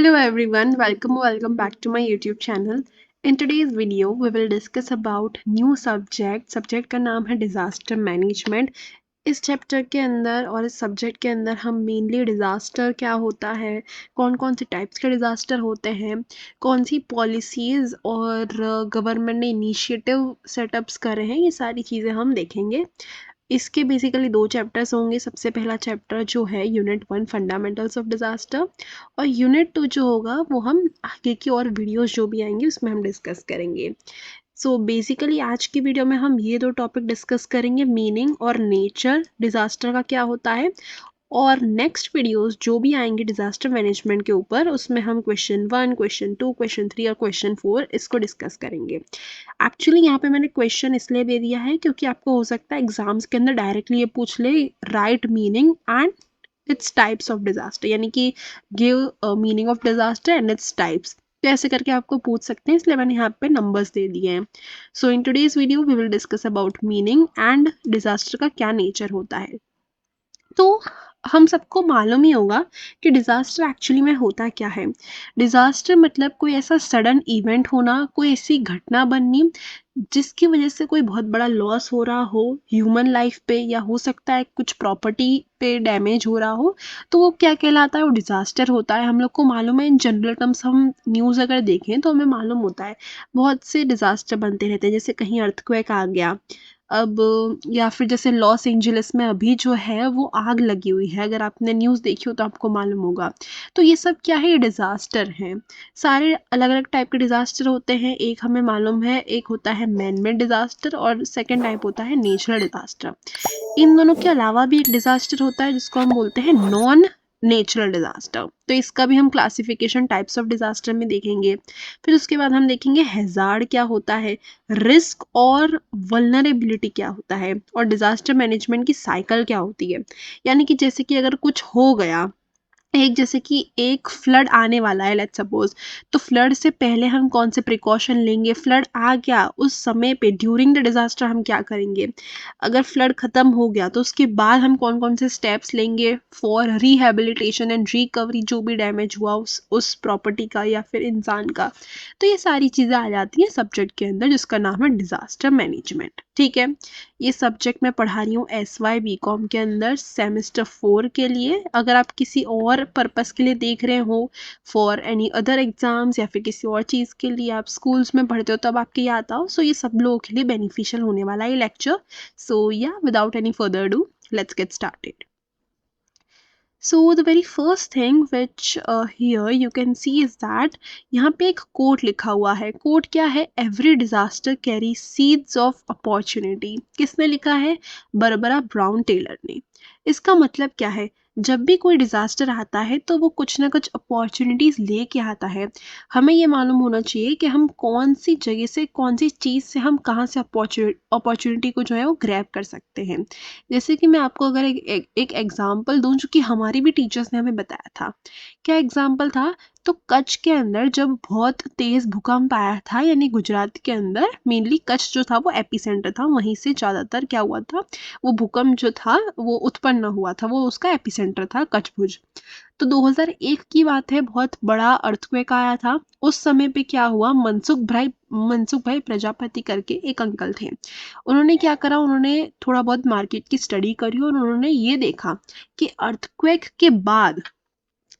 Hello everyone, welcome back to my YouTube channel. In today's video, we will discuss about new subject का नाम है disaster management. इस chapter के अंदर और इस सब्जेक्ट के अंदर हम मेनली डिज़ास्टर क्या होता है, कौन कौन से टाइप्स के डिज़ास्टर होते हैं, कौन सी पॉलिसीज़ और गवर्नमेंट ने इनिशिएटिव सेटअप्स करे हैं, ये सारी चीज़ें हम देखेंगे। इसके बेसिकली 2 चैप्टर्स होंगे। सबसे पहला चैप्टर जो है यूनिट 1 फंडामेंटल्स ऑफ डिज़ास्टर और यूनिट 2 जो होगा वो हम आगे की और वीडियोस जो भी आएंगी उसमें हम डिस्कस करेंगे। सो बेसिकली आज की वीडियो में हम ये 2 टॉपिक डिस्कस करेंगे, मीनिंग और नेचर डिज़ास्टर का क्या होता है, और नेक्स्ट वीडियोस जो भी आएंगे डिज़ास्टर मैनेजमेंट के ऊपर उसमें हम क्वेश्चन 1, क्वेश्चन 2, क्वेश्चन 3 और क्वेश्चन 4 इसको डिस्कस करेंगे। एक्चुअली यहाँ पे मैंने क्वेश्चन इसलिए दे दिया है क्योंकि आपको हो सकता है एग्जाम्स के अंदर डायरेक्टली ये पूछ ले, right meaning and its types of disaster, यानी कि give meaning of disaster and its types, तो ऐसे करके आपको पूछ सकते हैं, इसलिए मैंने यहाँ पे नंबर्स दे दिए हैं। So in today's video we will discuss about meaning and disaster का क्या नेचर होता है। तो हम सबको मालूम ही होगा कि डिज़ास्टर एक्चुअली में होता क्या है। डिज़ास्टर मतलब कोई ऐसा सडन इवेंट होना, कोई ऐसी घटना बननी जिसकी वजह से कोई बहुत बड़ा लॉस हो रहा हो ह्यूमन लाइफ पे, या हो सकता है कुछ प्रॉपर्टी पे डैमेज हो रहा हो, तो वो क्या कहलाता है, वो डिज़ास्टर होता है। हम लोग को मालूम है, इन जनरल टर्म्स हम न्यूज़ अगर देखें तो हमें मालूम होता है बहुत से डिज़ास्टर बनते रहते हैं, जैसे कहीं अर्थक्वेक आ गया, अब या फिर जैसे लॉस एंजलिस में अभी जो है वो आग लगी हुई है, अगर आपने न्यूज़ देखी हो तो आपको मालूम होगा। तो ये सब क्या है, ये डिज़ास्टर हैं। सारे अलग अलग टाइप के डिज़ास्टर होते हैं। एक हमें मालूम है, एक होता है मैन मेड डिज़ास्टर और सेकेंड टाइप होता है नेचुरल डिज़ास्टर। इन दोनों के अलावा भी एक डिज़ास्टर होता है जिसको हम बोलते हैं नॉन नेचुरल डिज़ास्टर, तो इसका भी हम क्लासिफिकेशन टाइप्स ऑफ डिज़ास्टर में देखेंगे। फिर उसके बाद हम देखेंगे हैज़ार्ड क्या होता है, रिस्क और वल्नरेबिलिटी क्या होता है, और डिज़ास्टर मैनेजमेंट की साइकिल क्या होती है। यानी कि जैसे कि अगर कुछ हो गया, जैसे कि एक फ्लड आने वाला है लेट्स सपोज, तो फ्लड से पहले हम कौन से प्रिकॉशन लेंगे, फ्लड आ गया उस समय पे ड्यूरिंग द डिजास्टर हम क्या करेंगे, अगर फ्लड खत्म हो गया तो उसके बाद हम कौन कौन से स्टेप्स लेंगे फॉर रिहेबिलिटेशन एंड रिकवरी, जो भी डैमेज हुआ उस प्रॉपर्टी का या फिर इंसान का। तो ये सारी चीज़ें आ जाती हैं सब्जेक्ट के अंदर जिसका नाम है डिजास्टर मैनेजमेंट। ठीक है, ये सब्जेक्ट मैं पढ़ा रही हूँ SY BCom के अंदर सेमेस्टर 4 के लिए। अगर आप किसी और पर्पस के लिए देख रहे हो, फॉर एनी अदर एग्जाम्स या फिर किसी और चीज़ के लिए आप स्कूल्स में पढ़ते हो तब आपके याद आओ, सो ये सब लोगों के लिए बेनिफिशियल होने वाला है लेक्चर। सो या without any further do let's get started. So the very first thing which here you can see is that यहाँ पे एक कोट लिखा हुआ है। कोट क्या है, every disaster carry seeds of opportunity. किसने लिखा है, बारबरा ब्राउन टेलर ने। इसका मतलब क्या है, जब भी कोई डिजास्टर आता है तो वो कुछ ना कुछ अपॉर्चुनिटीज लेके आता है। हमें ये मालूम होना चाहिए कि हम कौन सी जगह से, कौन सी चीज़ से हम कहाँ से अपॉर्चुनिटी को जो है वो ग्रैब कर सकते हैं। जैसे कि मैं आपको अगर एक एग्जाम्पल दूं जो कि हमारी भी टीचर्स ने हमें बताया था। क्या एग्जाम्पल था, तो कच्छ के अंदर जब बहुत तेज भूकंप आया था, यानी गुजरात के अंदर मेनली कच्छ जो था वो एपिसेंटर था, वहीं से ज़्यादातर क्या हुआ था, वो भूकंप जो था वो उत्पन्न हुआ था, वो उसका एपिसेंटर था कच्छ भुज। तो 2001 की बात है, बहुत बड़ा अर्थक्वेक आया था। उस समय पे क्या हुआ, मनसुख भाई प्रजापति करके एक अंकल थे। उन्होंने क्या करा, उन्होंने थोड़ा बहुत मार्केट की स्टडी करी और उन्होंने ये देखा कि अर्थक्वेक के बाद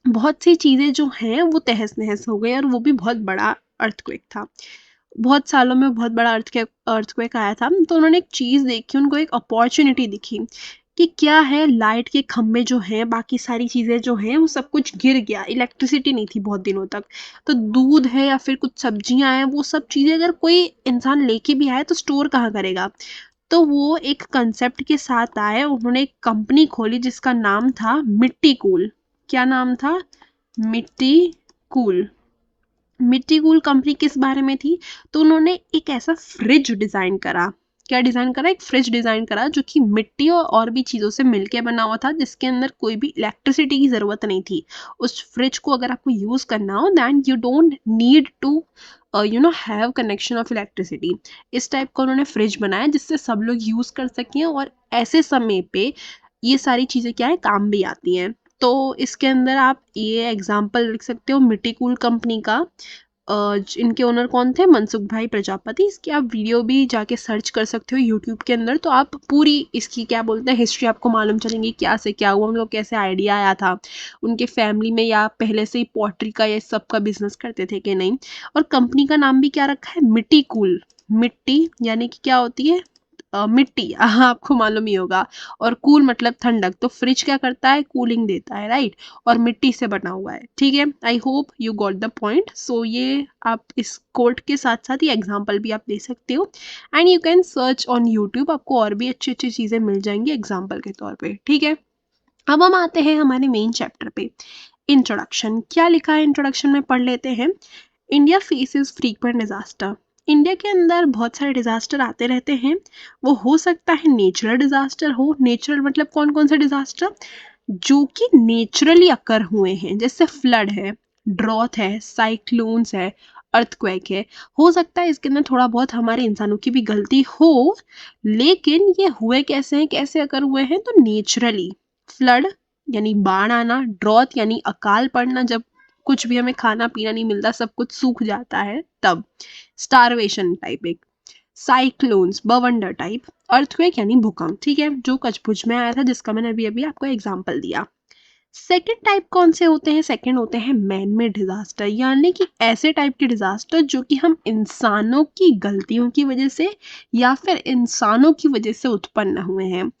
बहुत सी चीज़ें जो हैं वो तहस नहस हो गई, और वो भी बहुत बड़ा अर्थक्वेक था। बहुत सालों में बहुत बड़ा अर्थक्वेक आया था। तो उन्होंने एक चीज़ देखी, उनको एक अपॉर्चुनिटी दिखी कि क्या है, लाइट के खंभे जो हैं, बाकी सारी चीज़ें जो हैं वो सब कुछ गिर गया, इलेक्ट्रिसिटी नहीं थी बहुत दिनों तक। तो दूध है या फिर कुछ सब्जियां हैं, वो सब चीज़ें अगर कोई इंसान लेके भी आए तो स्टोर कहाँ करेगा। तो वो एक कंसेप्ट के साथ आए, उन्होंने एक कंपनी खोली जिसका नाम था मिट्टी कूल। क्या नाम था, मिट्टी कूल। मिट्टी कूल कंपनी किस बारे में थी, तो उन्होंने एक ऐसा फ्रिज डिजाइन करा। क्या डिजाइन करा, एक फ्रिज डिजाइन करा जो कि मिट्टी और भी चीजों से मिलके बना हुआ था, जिसके अंदर कोई भी इलेक्ट्रिसिटी की जरूरत नहीं थी। उस फ्रिज को अगर आपको यूज करना हो then you don't need to have connection of electricity. इस टाइप का उन्होंने फ्रिज बनाया जिससे सब लोग यूज कर सकें, और ऐसे समय पे ये सारी चीजें क्या है, काम भी आती हैं। तो इसके अंदर आप ये एग्जाम्पल लिख सकते हो मिट्टी कूल कंपनी का। इनके ओनर कौन थे? मनसुख भाई प्रजापति। इसकी आप वीडियो भी जाके सर्च कर सकते हो यूट्यूब के अंदर, तो आप पूरी इसकी क्या बोलते हैं हिस्ट्री आपको मालूम चलेंगी, क्या से क्या हुआ, उनको कैसे आइडिया आया था, उनके फैमिली में या पहले से ही पॉटरी का या सब का बिजनेस करते थे कि नहीं। और कंपनी का नाम भी क्या रखा है? मिट्टी कूल। मिट्टी यानी कि क्या होती है? मिट्टी, आपको मालूम ही होगा। और कूल मतलब ठंडक, तो फ्रिज क्या करता है? कूलिंग देता है, राइट। और मिट्टी से बना हुआ है, ठीक है। I hope you got the point. So ये आप इस कोट के साथ साथ ये एग्जाम्पल भी आप दे सकते हो, and you can search on YouTube, आपको और भी अच्छी अच्छी चीज़ें मिल जाएंगी एग्जाम्पल के तौर पे, ठीक है। अब हम आते हैं हमारे मेन चैप्टर पे, इंट्रोडक्शन। क्या लिखा है इंट्रोडक्शन में, पढ़ लेते हैं। India faces frequent disaster. India के अंदर बहुत सारे डिजास्टर आते रहते हैं। वो हो सकता है नेचुरल डिजास्टर हो। नेचुरल मतलब कौन कौन से डिजास्टर? जो कि नेचुरली अकर हुए हैं, जैसे फ्लड है, ड्रॉथ है, साइक्लोन्स है, अर्थक्वेक है। हो सकता है इसके अंदर थोड़ा बहुत हमारे इंसानों की भी गलती हो, लेकिन ये हुए कैसे हैं, कैसे अकर हुए हैं? तो नेचुरली। फ्लड यानी बाढ़ आना, ड्रॉथ यानी अकाल पड़ना, जब कुछ भी हमें खाना पीना नहीं मिलता, सब कुछ सूख जाता है तब। स्टारवेशन टाइप एक। साइक्लोन्स बवंडर टाइप। अर्थक्वेक यानी भूकंप, ठीक है, जो कचपुच में आया था, जिसका मैंने अभी अभी आपको एग्जांपल दिया। सेकेंड टाइप कौन से होते हैं? सेकेंड होते हैं मैन मेड डिजास्टर, यानी कि ऐसे टाइप के डिजास्टर जो कि हम इंसानों की गलतियों की वजह से या फिर इंसानों की वजह से उत्पन्न हुए हैं।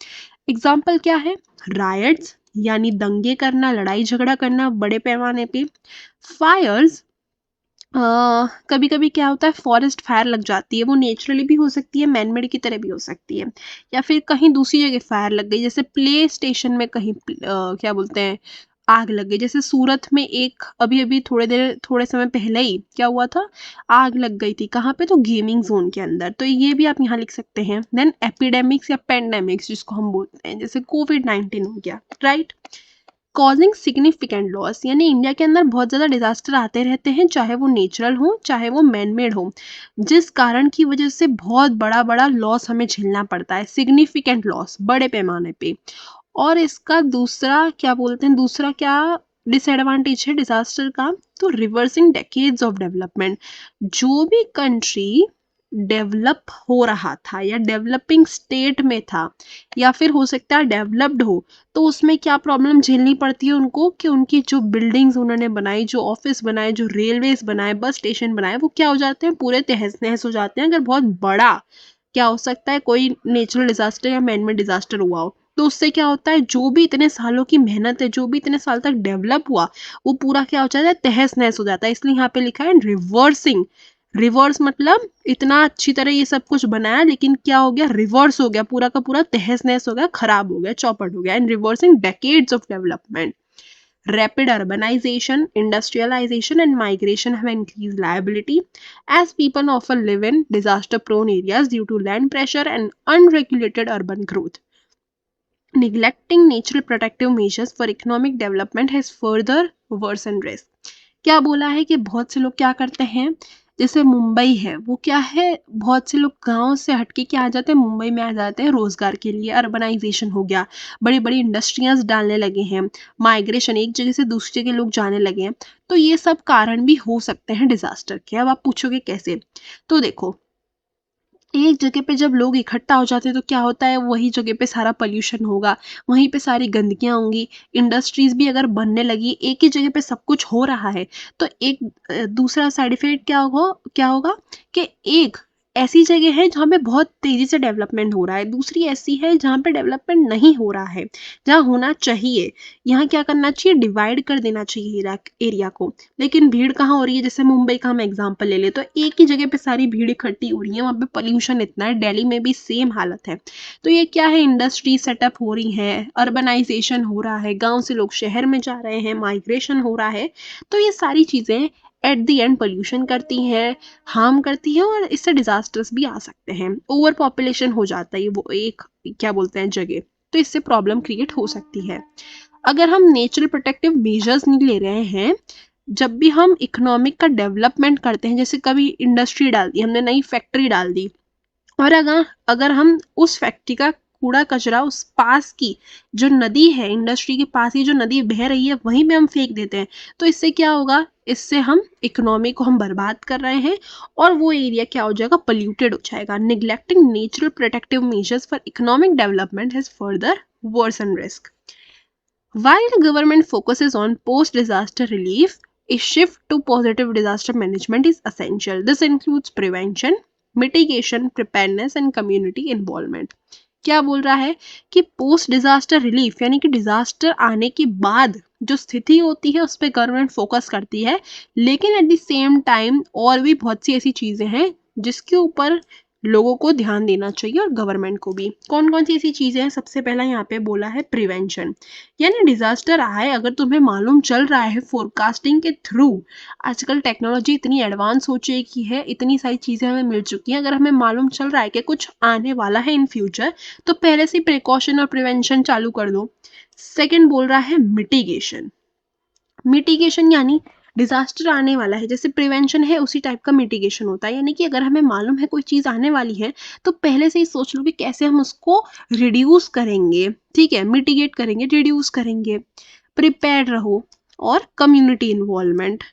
एग्जाम्पल क्या है? रायट्स यानी दंगे करना, लड़ाई झगड़ा करना बड़े पैमाने पे। फायर्स, कभी कभी क्या होता है, फॉरेस्ट फायर लग जाती है, वो नेचुरली भी हो सकती है, मैनमेड की तरह भी हो सकती है। या फिर कहीं दूसरी जगह फायर लग गई, जैसे प्ले स्टेशन में कहीं क्या बोलते हैं, आग लग गई। जैसे सूरत में एक अभी अभी थोड़े समय पहले ही क्या हुआ था, आग लग गई थी। कहाँ पे? तो गेमिंग जोन के अंदर। तो ये भी आप यहाँ लिख सकते हैं। देन एपिडेमिक्स या पेंडेमिक्स जिसको हम बोलते हैं, जैसे कोविड-19 हो गया, राइट। कॉजिंग सिग्निफिकेंट लॉस, यानी इंडिया के अंदर बहुत ज़्यादा डिजास्टर आते रहते हैं, चाहे वो नेचुरल हो चाहे वो मैनमेड हो, जिस कारण की वजह से बहुत बड़ा बड़ा लॉस हमें झेलना पड़ता है, सिग्निफिकेंट लॉस बड़े पैमाने पे। और इसका दूसरा क्या बोलते हैं, दूसरा क्या डिसएडवांटेज है डिजास्टर का? तो रिवर्सिंग डेकेड्स ऑफ डेवलपमेंट। जो भी कंट्री डेवलप हो रहा था या डेवलपिंग स्टेट में था, या फिर हो सकता है डेवलप्ड हो, तो उसमें क्या प्रॉब्लम झेलनी पड़ती है उनको कि उनकी जो बिल्डिंग्स उन्होंने बनाई, जो ऑफिस बनाए, जो रेलवेज बनाए, बस स्टेशन बनाए, वो क्या हो जाते हैं? पूरे तहस नहस हो जाते हैं। अगर बहुत बड़ा क्या हो सकता है, कोई नेचुरल डिजास्टर या मैनमेड डिजास्टर हुआ हो, तो उससे क्या होता है, जो भी इतने सालों की मेहनत है, जो भी इतने साल तक डेवलप हुआ, वो पूरा क्या हो जाता है? तहस नहस हो जाता है। इसलिए यहाँ पे लिखा है रिवर्सिंग। रिवर्स मतलब इतना अच्छी तरह ये सब कुछ बनाया, लेकिन क्या हो गया? रिवर्स हो गया, पूरा का पूरा तहस नहस हो गया, खराब हो गया, चौपट हो गया। And reversing decades of development. Rapid urbanization, industrialization, and migration have increased liability as people often live in disaster prone areas due to land pressure and unregulated urban growth. Neglecting natural protective measures for economic development has further worsened risk. क्या बोला है कि बहुत से लोग क्या करते हैं, जैसे मुंबई है, वो क्या है, बहुत से लोग गांव से हटके क्या आ जाते हैं, मुंबई में आ जाते हैं रोजगार के लिए। अर्बनाइजेशन हो गया, बड़ी बड़ी इंडस्ट्रियाज डालने लगे हैं, माइग्रेशन, एक जगह से दूसरी जगह लोग जाने लगे हैं। तो ये सब कारण भी हो सकते हैं डिजास्टर के। अब आप पूछोगे कैसे? तो देखो, एक जगह पे जब लोग इकट्ठा हो जाते हैं तो क्या होता है, वही जगह पे सारा पोल्यूशन होगा, वहीं पे सारी गंदगियां होंगी। इंडस्ट्रीज भी अगर बनने लगी, एक ही जगह पे सब कुछ हो रहा है, तो एक दूसरा साइड इफेक्ट क्या होगा कि एक ऐसी जगह है जहाँ पे बहुत तेजी से डेवलपमेंट हो रहा है, दूसरी ऐसी है जहाँ पे डेवलपमेंट नहीं हो रहा है, जहाँ होना चाहिए। यहाँ क्या करना चाहिए? डिवाइड कर देना चाहिए एरिया को। लेकिन भीड़ कहाँ हो रही है? जैसे मुंबई का हम एग्जांपल ले ले, तो एक ही जगह पे सारी भीड़ इकट्ठी हो रही है, वहाँ पे पोल्यूशन इतना है, दिल्ली में भी सेम हालत है। तो ये क्या है? इंडस्ट्री सेटअप हो रही है, अर्बनाइजेशन हो रहा है, गांव से लोग शहर में जा रहे हैं, माइग्रेशन हो रहा है। तो ये सारी चीजें एट द एंड पोल्यूशन करती हैं, हार्म करती हैं, और इससे डिजास्टर्स भी आ सकते हैं। ओवर पॉपुलेशन हो जाता है वो एक क्या बोलते हैं जगह, तो इससे प्रॉब्लम क्रिएट हो सकती है। अगर हम नेचुरल प्रोटेक्टिव मेजर्स नहीं ले रहे हैं, जब भी हम इकोनॉमिक का डेवलपमेंट करते हैं, जैसे कभी इंडस्ट्री डाल दी हमने, नई फैक्ट्री डाल दी, और अगर हम उस फैक्ट्री का कूड़ा कचरा उस पास की जो नदी है, इंडस्ट्री के पास ही जो नदी बह रही है वहीं पे हम फेंक देते हैं, तो इससे क्या होगा, इससे हम इकोनॉमी को हम बर्बाद कर रहे हैं और वो एरिया क्या हो जाएगा, पोल्यूटेड हो जाएगा। Neglecting natural protective measures for economic development has further worsen risk. While the government focuses on post-disaster relief, a shift to positive disaster management is essential. This includes prevention, mitigation, preparedness and community involvement. क्या बोल रहा है कि post disaster relief यानी कि disaster आने के बाद जो स्थिति होती है उस पर गवर्नमेंट फोकस करती है, लेकिन एट द सेम टाइम और भी बहुत सी ऐसी चीजें हैं जिसके ऊपर लोगों को ध्यान देना चाहिए और गवर्नमेंट को भी। कौन कौन सी ऐसी चीजें हैं, सबसे पहला यहाँ पे बोला है प्रिवेंशन, यानी डिजास्टर आए अगर तुम्हें मालूम चल रहा है फोरकास्टिंग के थ्रू, आजकल टेक्नोलॉजी इतनी एडवांस हो चुकी है, इतनी सारी चीजें हमें मिल चुकी हैं, अगर हमें मालूम चल रहा है कि कुछ आने वाला है इन फ्यूचर तो पहले से प्रिकॉशन और प्रिवेंशन चालू कर दो। सेकेंड बोल रहा है मिटिगेशन, मिटिगेशन यानी डिजास्टर आने वाला है, जैसे प्रिवेंशन है उसी टाइप का मिटिगेशन होता है, यानी कि अगर हमें मालूम है कोई चीज आने वाली है तो पहले से ही सोच लो कि कैसे हम उसको रिड्यूस करेंगे, ठीक है, मिटिगेट करेंगे, रिड्यूस करेंगे। प्रिपेयर्ड रहो और community involvement.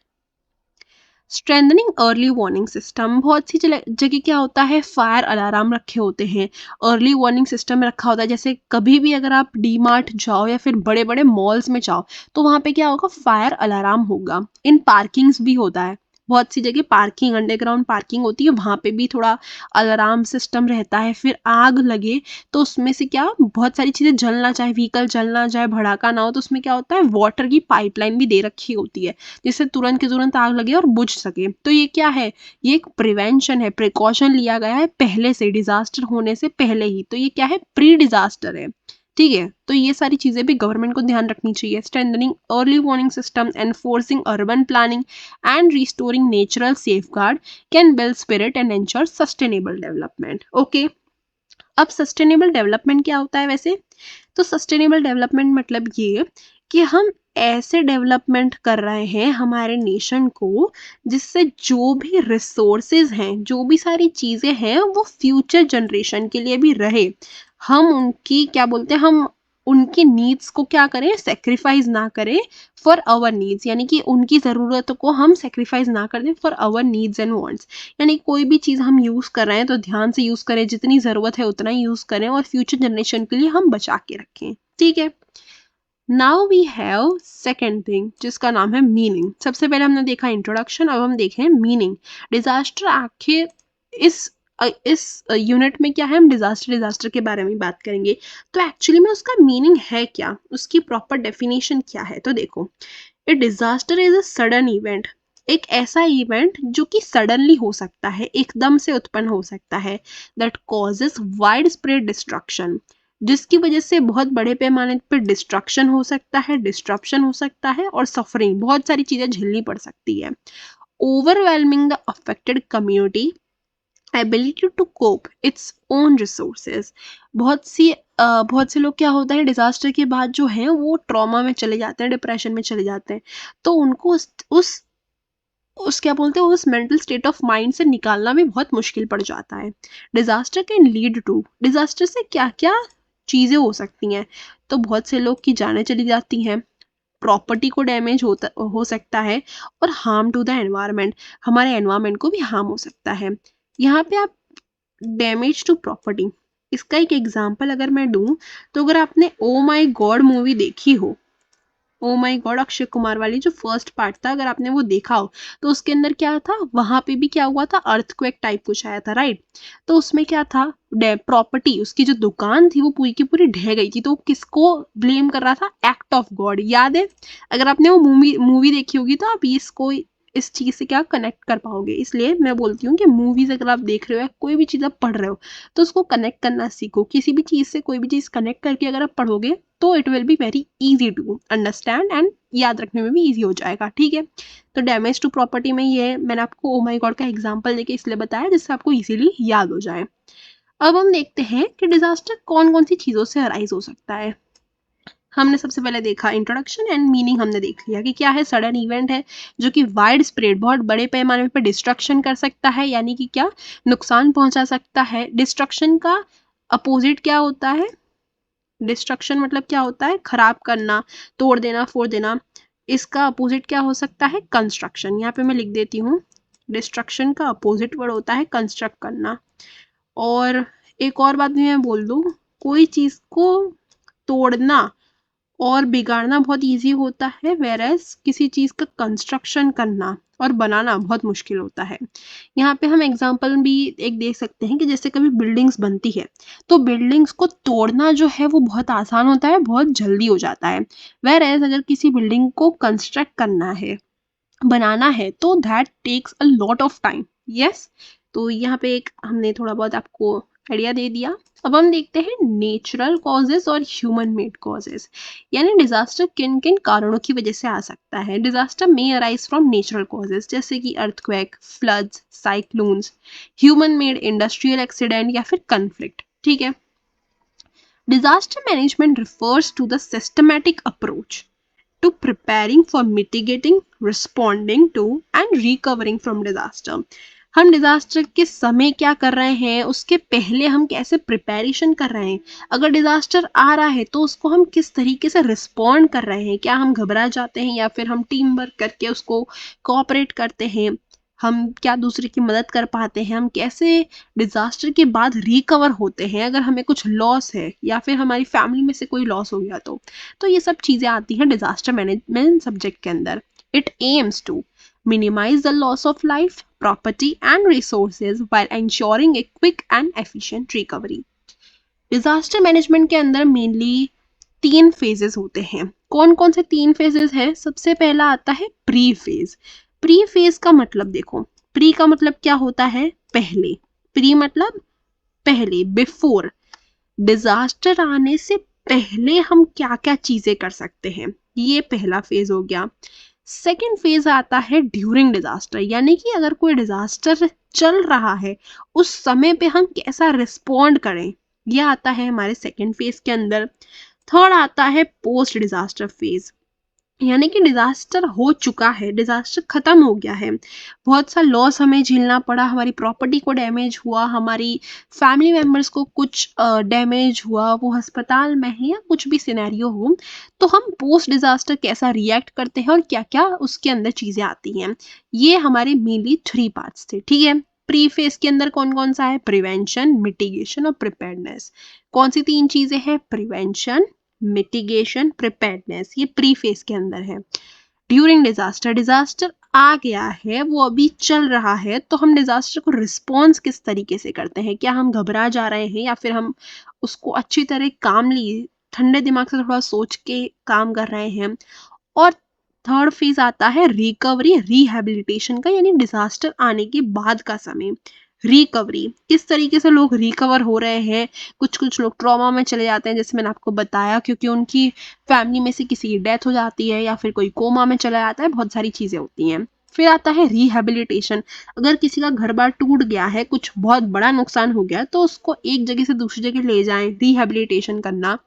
Strengthening early warning system, बहुत सी जगह क्या होता है फायर अलार्म रखे होते हैं, अर्ली वार्निंग सिस्टम में रखा होता है, जैसे कभी भी अगर आप डी मार्ट जाओ या फिर बड़े बड़े मॉल्स में जाओ तो वहाँ पे क्या होगा, फायर अलार्म होगा। इन पार्किंग्स भी होता है, बहुत सी जगह पार्किंग, अंडरग्राउंड पार्किंग होती है, वहाँ पे भी थोड़ा अलार्म सिस्टम रहता है। फिर आग लगे तो उसमें से क्या, बहुत सारी चीज़ें जलना चाहे, व्हीकल जलना चाहे, भड़ाका ना हो, तो उसमें क्या होता है वाटर की पाइपलाइन भी दे रखी होती है जिससे तुरंत के तुरंत आग लगे और बुझ सके। तो ये क्या है, ये एक प्रिवेंशन है, प्रिकॉशन लिया गया है पहले से, डिजास्टर होने से पहले ही, तो ये क्या है, प्री डिजास्टर है, ठीक है। तो ये सारी चीजें भी गवर्नमेंट को ध्यान रखनी चाहिए। Strengthening early warning system, enforcing urban planning and restoring natural safeguard can build spirit and ensure sustainable development. Okay, अब सस्टेनेबल डेवलपमेंट क्या होता है वैसे, तो सस्टेनेबल डेवलपमेंट मतलब ये कि हम ऐसे डेवलपमेंट कर रहे हैं हमारे नेशन को जिससे जो भी रिसोर्सेज हैं, जो भी सारी चीजें हैं वो फ्यूचर जनरेशन के लिए भी रहे। हम उनकी क्या बोलते हैं, हम उनकी नीड्स को क्या करें, सेक्रीफाइस ना करें फॉर आवर नीड्स, यानी कि उनकी ज़रूरतों को हम सेक्रीफाइस ना कर दें for our needs and wants. यानी कोई भी चीज़ हम यूज़ कर रहे हैं तो ध्यान से यूज़ करें, जितनी ज़रूरत है उतना ही यूज़ करें और फ्यूचर जनरेशन के लिए हम बचा के रखें, ठीक है। Now we have second thing जिसका नाम है मीनिंग। सबसे पहले हमने देखा इंट्रोडक्शन, अब हम देखें मीनिंग। डिजास्टर आखिर इस यूनिट में क्या है, हम डिजास्टर के बारे में बात करेंगे। तो एक्चुअली में उसका मीनिंग है क्या, उसकी प्रॉपर डेफिनेशन क्या है, तो देखो, ए disaster is a sudden event, एक ऐसा इवेंट जो कि सडनली हो सकता है, एकदम से उत्पन्न हो सकता है, that causes wide spread destruction, जिसकी वजह से बहुत बड़े पैमाने पर डिस्ट्रक्शन हो सकता है, डिस्ट्रप्शन हो सकता है और सफरिंग, बहुत सारी चीजें झेलनी पड़ सकती है। Overwhelming the affected community ability to cope its own resources, बहुत से लोग क्या होता है डिजास्टर के बाद जो है वो ट्रॉमा में चले जाते हैं, डिप्रेशन में चले जाते हैं, तो उनको उस क्या बोलते हैं उस मेंटल स्टेट ऑफ माइंड से निकालना भी बहुत मुश्किल पड़ जाता है। Disaster can lead to, disaster से क्या क्या चीजें हो सकती हैं, तो बहुत से लोग की जानें चली जाती हैं, प्रॉपर्टी को डैमेज हो सकता है और हार्म टू द एनवायरनमेंट, हमारे एनवायरनमेंट को भी हार्म हो सकता है। यहाँ पे आप डैमेज टू प्रॉपर्टी, इसका एक एग्जांपल अगर मैं दूं तो अगर आपने ओ माई गॉड मूवी देखी हो, ओ माई गॉड अक्षय कुमार वाली जो फर्स्ट पार्ट था, अगर आपने वो देखा हो तो उसके अंदर क्या था, वहां पे भी क्या हुआ था, अर्थक्वेक टाइप कुछ आया था, राइट। तो उसमें क्या था, प्रॉपर्टी, उसकी जो दुकान थी वो पूरी की पूरी ढह गई थी, तो किसको ब्लेम कर रहा था, एक्ट ऑफ गॉड, याद है। अगर आपने वो मूवी देखी होगी तो आप इसको इस चीज से क्या कनेक्ट कर पाओगे। इसलिए मैं बोलती हूँ कि मूवीज अगर आप देख रहे हो या कोई भी चीज आप पढ़ रहे हो तो उसको कनेक्ट करना सीखो, किसी भी चीज से कोई भी चीज कनेक्ट करके अगर आप पढ़ोगे तो it will be very easy to understand and याद रखने में भी इजी हो जाएगा, ठीक है। तो डैमेज टू प्रॉपर्टी में ये मैंने आपको ओ माई गॉड का एग्जाम्पल देके इसलिए बताया जिससे आपको इजीली याद हो जाए। अब हम देखते हैं कि डिजास्टर कौन कौन सी चीजों से अराइज हो सकता है। हमने सबसे पहले देखा इंट्रोडक्शन एंड मीनिंग, हमने देख लिया कि क्या है, सडन इवेंट है जो कि वाइड स्प्रेड, बहुत बड़े पैमाने पर डिस्ट्रक्शन कर सकता है, यानी कि क्या नुकसान पहुंचा सकता है। डिस्ट्रक्शन का अपोजिट क्या होता है? डिस्ट्रक्शन मतलब क्या होता है? खराब करना, तोड़ देना, फोड़ देना। इसका अपोजिट क्या हो सकता है? कंस्ट्रक्शन। यहाँ पे मैं लिख देती हूँ, डिस्ट्रक्शन का अपोजिट वर्ड होता है कंस्ट्रक्ट करना। और एक और बात भी मैं बोल दूँ, कोई चीज़ को तोड़ना और बिगाड़ना बहुत इजी होता है, वेरएज किसी चीज़ का कंस्ट्रक्शन करना और बनाना बहुत मुश्किल होता है। यहाँ पे हम एग्जांपल भी एक देख सकते हैं कि जैसे कभी बिल्डिंग्स बनती है तो बिल्डिंग्स को तोड़ना जो है वो बहुत आसान होता है, बहुत जल्दी हो जाता है। वेरएज अगर किसी बिल्डिंग को कंस्ट्रक्ट करना है, बनाना है, तो that takes a lot of time. Yes, तो यहाँ पे एक हमने थोड़ा बहुत आपको आइडिया दे दिया। अब हम देखते हैं नेचुरल कॉजेस और ह्यूमन मेड कॉजेस, यानी डिजास्टर किन किन कारणों की वजह से आ सकता है। Disaster may arise from natural causes जैसे कि earthquake, floods, cyclones, human made industrial accident या फिर कन्फ्लिक्ट। ठीक है। Disaster management refers to the systematic approach to preparing for mitigating, responding to and recovering from disaster। हम disaster के समय क्या कर रहे हैं, उसके पहले हम कैसे प्रिपरेशन कर रहे हैं, अगर डिजास्टर आ रहा है तो उसको हम किस तरीके से रिस्पॉन्ड कर रहे हैं, क्या हम घबरा जाते हैं या फिर हम टीम वर्क करके उसको कोऑपरेट करते हैं, हम क्या दूसरे की मदद कर पाते हैं, हम कैसे डिजास्टर के बाद रिकवर होते हैं अगर हमें कुछ लॉस है या फिर हमारी फैमिली में से कोई लॉस हो गया तो ये सब चीजें आती हैं डिजास्टर मैनेजमेंट सब्जेक्ट के अंदर। It aims to minimize the loss of life, property and resources while ensuring a quick and efficient recovery। Disaster management के अंदर मेनली 3 फेजेस होते हैं। कौन कौन से 3 फेजेस हैं? सबसे पहला आता है प्री फेज। प्री फेज का मतलब देखो, प्री का मतलब क्या होता है? पहले। प्री मतलब पहले, बिफोर। डिजास्टर आने से पहले हम क्या क्या चीजें कर सकते हैं, ये पहला फेज हो गया। सेकेंड फेज आता है ड्यूरिंग डिजास्टर, यानी कि अगर कोई डिजास्टर चल रहा है उस समय पे हम कैसा रिस्पॉन्ड करें, यह आता है हमारे सेकेंड फेज के अंदर। थर्ड आता है पोस्ट डिजास्टर फेज, यानी कि डिजास्टर हो चुका है, डिजास्टर खत्म हो गया है, बहुत सा लॉस हमें झेलना पड़ा, हमारी प्रॉपर्टी को डैमेज हुआ, हमारी फैमिली मेम्बर्स को कुछ डैमेज हुआ, वो अस्पताल में है या कुछ भी सिनेरियो हो, तो हम पोस्ट डिजास्टर कैसा रिएक्ट करते हैं और क्या क्या उसके अंदर चीजें आती हैं। ये हमारे मेनली 3 पार्ट्स थे। ठीक है। प्री फेज के अंदर कौन कौन सा है? प्रिवेंशन, मिटिगेशन और प्रिपेयर्डनेस। कौन सी 3 चीजें हैं? प्रिवेंशन, मिटिगेशन, प्रिपेयर्डनेस, ये प्री फेज के अंदर है। ड्यूरिंग डिजास्टर, डिजास्टर आ गया है, वो अभी चल रहा है, तो हम डिजास्टर को रिस्पॉन्स किस तरीके से करते हैं, क्या हम घबरा जा रहे हैं या फिर हम उसको अच्छी तरह कामली ठंडे दिमाग से थोड़ा सोच के काम कर रहे हैं। और थर्ड फेज आता है रिकवरी, रिहैबिलिटेशन का, यानी डिजास्टर आने के बाद का समय। रिकवरी, किस तरीके से लोग रिकवर हो रहे हैं। कुछ कुछ लोग ट्रॉमा में चले जाते हैं, जैसे मैंने आपको बताया, क्योंकि उनकी फैमिली में से किसी की डेथ हो जाती है या फिर कोई कोमा में चला जाता है, बहुत सारी चीजें होती हैं। फिर आता है रिहैबिलिटेशन, अगर किसी का घर बार टूट गया है, कुछ बहुत बड़ा नुकसान हो गया, तो उसको एक जगह से दूसरी जगह ले जाएं, रिहैबिलिटेशन करना,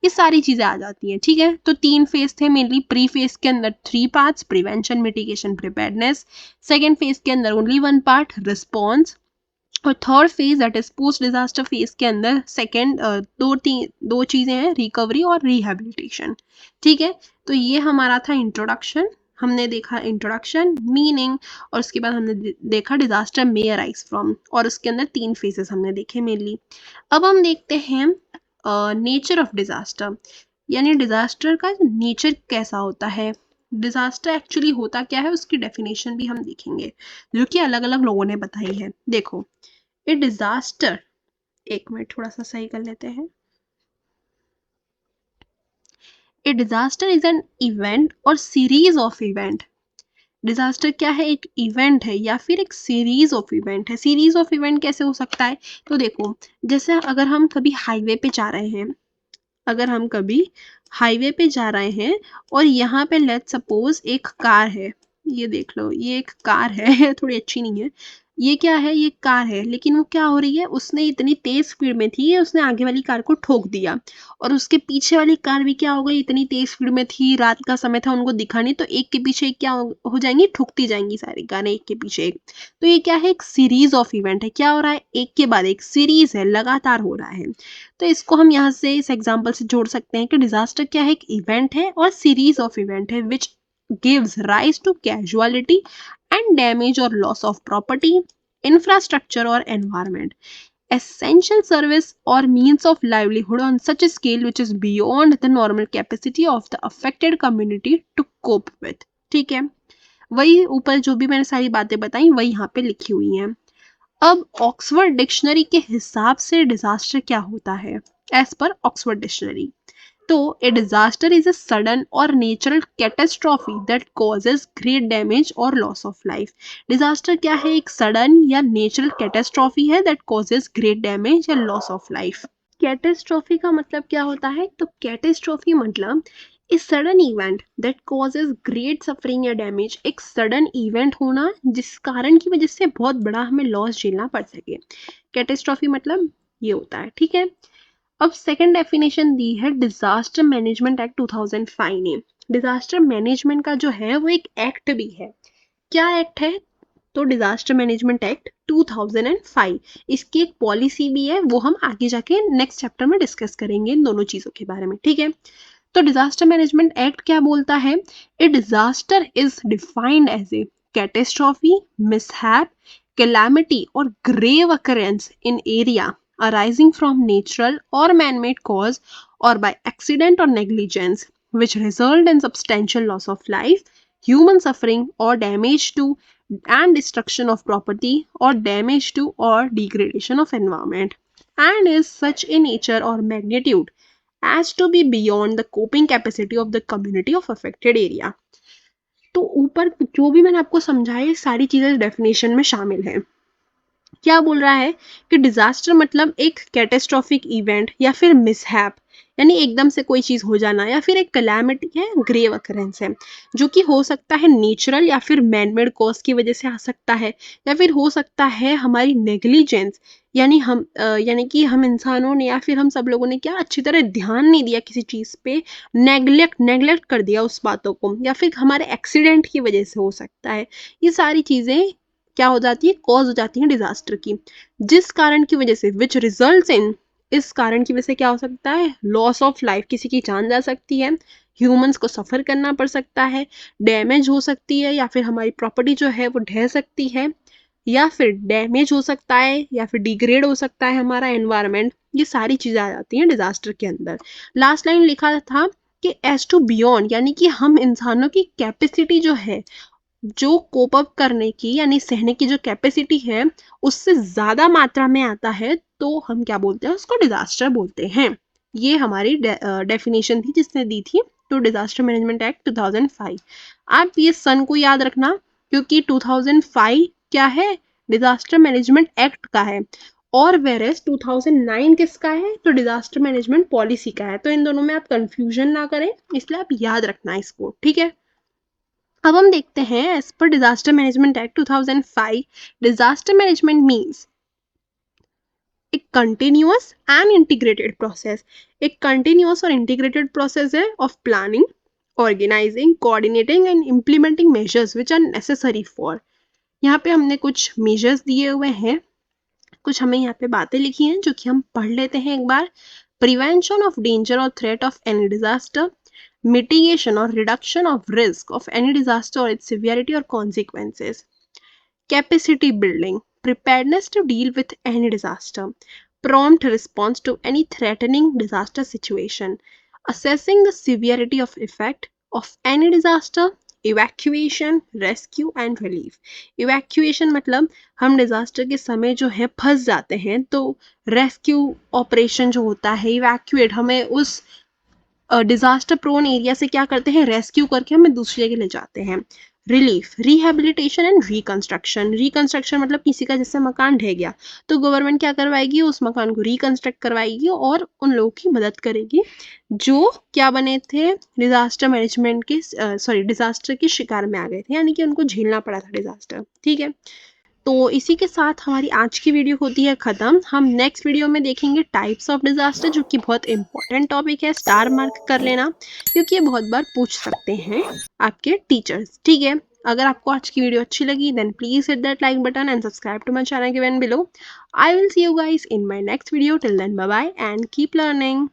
ये सारी चीजें आ जाती हैं। ठीक है। तो 3 फेज थे मेनली। प्री फेज के अंदर 3 parts, prevention, mitigation, preparedness. Second phase के अंदर ओनली 1 पार्ट, रिस्पॉन्स। और third phase that is post disaster phase के अंदर सेकेंड दो चीजें हैं, रिकवरी और रिहैबिलिटेशन। ठीक है। तो ये हमारा था इंट्रोडक्शन। हमने देखा इंट्रोडक्शन, मीनिंग, और उसके बाद हमने देखा डिजास्टर मे अराइज फ्रॉम, और उसके अंदर 3 फेजेस हमने देखे मेनली। अब हम देखते हैं नेचर ऑफ डिजास्टर, यानी डिजास्टर का नेचर कैसा होता है, डिजास्टर एक्चुअली होता क्या है, उसकी डेफिनेशन भी हम देखेंगे जो कि अलग अलग लोगों ने बताई है। देखो, ए डिजास्टर, एक मिनट थोड़ा सा सही कर लेते हैं। ए डिजास्टर इज एन इवेंट और सीरीज ऑफ इवेंट। डिजास्टर क्या है? एक इवेंट है या फिर एक सीरीज ऑफ इवेंट है। सीरीज ऑफ इवेंट कैसे हो सकता है? तो देखो, जैसे अगर हम कभी हाईवे पे जा रहे हैं, अगर हम कभी हाईवे पे जा रहे हैं और यहाँ पे लेट्स सपोज एक कार है, ये देख लो, ये एक कार है थोड़ी अच्छी नहीं है, ये क्या है, ये कार है, लेकिन वो क्या हो रही है, उसने इतनी तेज स्पीड में थी, उसने आगे वाली कार को ठोक दिया, और उसके पीछे वाली कार भी क्या हो गई, इतनी तेज स्पीड में थी, रात का समय था, उनको दिखा नहीं, तो एक के पीछे एक क्या हो जाएंगी, ठुकती जाएंगी सारी कारें एक के पीछे एक। तो ये क्या है, एक सीरीज ऑफ इवेंट है, क्या हो रहा है, एक के बाद एक सीरीज है, लगातार हो रहा है। तो इसको हम यहाँ से इस एग्जाम्पल से जोड़ सकते हैं कि डिजास्टर क्या है, एक इवेंट है और सीरीज ऑफ इवेंट है which gives rise to casualty and damage or loss of property, infrastructure or environment, essential service or means of livelihood on such a scale which is beyond the normal capacity of the affected community to cope with। ठीक है, वही ऊपर जो भी मैंने सारी बातें बताई वही यहाँ पे लिखी हुई हैं। अब ऑक्सफोर्ड डिक्शनरी के हिसाब से डिजास्टर क्या होता है, एज पर ऑक्सफोर्ड डिक्शनरी, तो a disaster is a sudden और natural catastrophe that causes great damage और लॉस ऑफ लाइफ। डिजास्टर क्या है, एक सडन या नेचुरल कैटेस्ट्रॉफी है दैट कॉजेज ग्रेट डैमेज या लॉस ऑफ लाइफ। कैटेस्ट्रॉफी का मतलब क्या होता है, तो कैटेस्ट्रॉफी मतलब a sudden event that causes great suffering या डैमेज, एक सडन इवेंट होना जिस कारण की वजह से बहुत बड़ा हमें लॉस झेलना पड़ सके, कैटेस्ट्रॉफी मतलब ये होता है। ठीक है, अब सेकंड डेफिनेशन दी है डिजास्टर मैनेजमेंट एक्ट 2005 ने। डिजास्टर मैनेजमेंट का जो है वो एक एक्ट भी है, क्या एक्ट है, तो डिजास्टर मैनेजमेंट एक्ट 2005, इसकी एक पॉलिसी भी है, वो हम आगे जाके नेक्स्ट चैप्टर में डिस्कस करेंगे इन दोनों चीजों के बारे में। ठीक है, तो डिजास्टर मैनेजमेंट एक्ट क्या बोलता है, a disaster is defined as a catastrophe, mishap, calamity और grave occurrence in area arising from natural or man-made cause or by accident or negligence which result in substantial loss of life, human suffering or damage to and destruction of property or damage to or degradation of environment, and is such in nature or magnitude as to be beyond the coping capacity of the community of affected area। तो ऊपर जो भी मैंने आपको समझाया सारी चीजें definition में शामिल है। क्या बोल रहा है कि डिजास्टर मतलब एक कैटेस्ट्रॉफिक इवेंट या फिर मिसहैप, यानी एकदम से कोई चीज हो जाना, या फिर एक कलैमिटी है, ग्रेव अकरेंस है, जो कि हो सकता है नेचुरल या फिर मैनमेड कॉज की वजह से आ सकता है, या फिर हो सकता है हमारी नेग्लिजेंस, यानी कि हम इंसानों ने या फिर हम सब लोगों ने क्या अच्छी तरह ध्यान नहीं दिया किसी चीज पे, नेग्लेक्ट कर दिया उस बातों को, या फिर हमारे एक्सीडेंट की वजह से हो सकता है। ये सारी चीजें क्या हो जाती है, कॉज हो जाती है डिजास्टर की, जिस कारण की वजह से विच रिजल्ट्स इन, इस कारण की वजह से क्या हो सकता है, लॉस ऑफ लाइफ, किसी की जान जा सकती है, ह्यूमंस को सफर करना पड़ सकता है, डैमेज हो सकती है, या फिर हमारी प्रॉपर्टी जो है वो ढह सकती है, या फिर डैमेज हो सकता है, या फिर डिग्रेड हो सकता है हमारा एनवायरनमेंट। ये सारी चीजें आ जाती हैं डिजास्टर के अंदर। लास्ट लाइन लिखा था कि एज टू बियॉन्ड, यानी कि हम इंसानों की कैपेसिटी जो है, जो कोप अप करने की यानी सहने की जो कैपेसिटी है उससे ज्यादा मात्रा में आता है, तो हम क्या बोलते हैं, उसको डिजास्टर बोलते हैं। ये हमारी डेफिनेशन थी जिसने दी थी तो डिजास्टर मैनेजमेंट एक्ट 2005। आप ये सन को याद रखना, क्योंकि 2005 क्या है, डिजास्टर मैनेजमेंट एक्ट का है, और वेरेस 2009 किसका है, तो डिजास्टर मैनेजमेंट पॉलिसी का है। तो इन दोनों में आप कंफ्यूजन ना करें, इसलिए आप याद रखना इसको। ठीक है, अब हम देखते हैं एज पर disaster management act 2005, disaster management means एक कंटिन्यूअस एंड इंटीग्रेटेड प्रोसेस, एक कंटिन्यूअस और इंटीग्रेटेड प्रोसेस है of planning, organizing, coordinating and implementing measures which are necessary for. यहाँ पे हमने कुछ मेजर्स दिए हुए हैं, कुछ हमें यहाँ पे बातें लिखी हैं जो कि हम पढ़ लेते हैं एक बार। प्रिवेंशन ऑफ डेंजर और threat of any disaster, mitigation or reduction of risk of any disaster or its severity or consequences, capacity building, preparedness to deal with any disaster, prompt response to any threatening disaster situation, assessing the severity of effect of any disaster, evacuation, rescue and relief। evacuation मतलब हम disaster के समय जो है फंस जाते हैं, तो रेस्क्यू ऑपरेशन जो होता है, इवैक्यूएट, हमें उस डिजास्टर प्रोन एरिया से क्या करते हैं, रेस्क्यू करके हमें दूसरी जगह ले जाते हैं। Relief, rehabilitation and reconstruction, reconstruction मतलब किसी का जैसे मकान ढह गया तो गवर्नमेंट क्या करवाएगी, उस मकान को रिकंस्ट्रक्ट करवाएगी और उन लोगों की मदद करेगी जो क्या बने थे, डिजास्टर मैनेजमेंट के डिजास्टर के शिकार में आ गए थे, यानी कि उनको झेलना पड़ा था डिजास्टर। ठीक है, तो इसी के साथ हमारी आज की वीडियो होती है ख़त्म। हम नेक्स्ट वीडियो में देखेंगे टाइप्स ऑफ डिज़ास्टर, जो कि बहुत इंपॉर्टेंट टॉपिक है, स्टार मार्क कर लेना क्योंकि ये बहुत बार पूछ सकते हैं आपके टीचर्स। ठीक है, अगर आपको आज की वीडियो अच्छी लगी then please hit that like button and subscribe to my channel given below. I will see you guys in my next video. Till then bye bye and keep learning.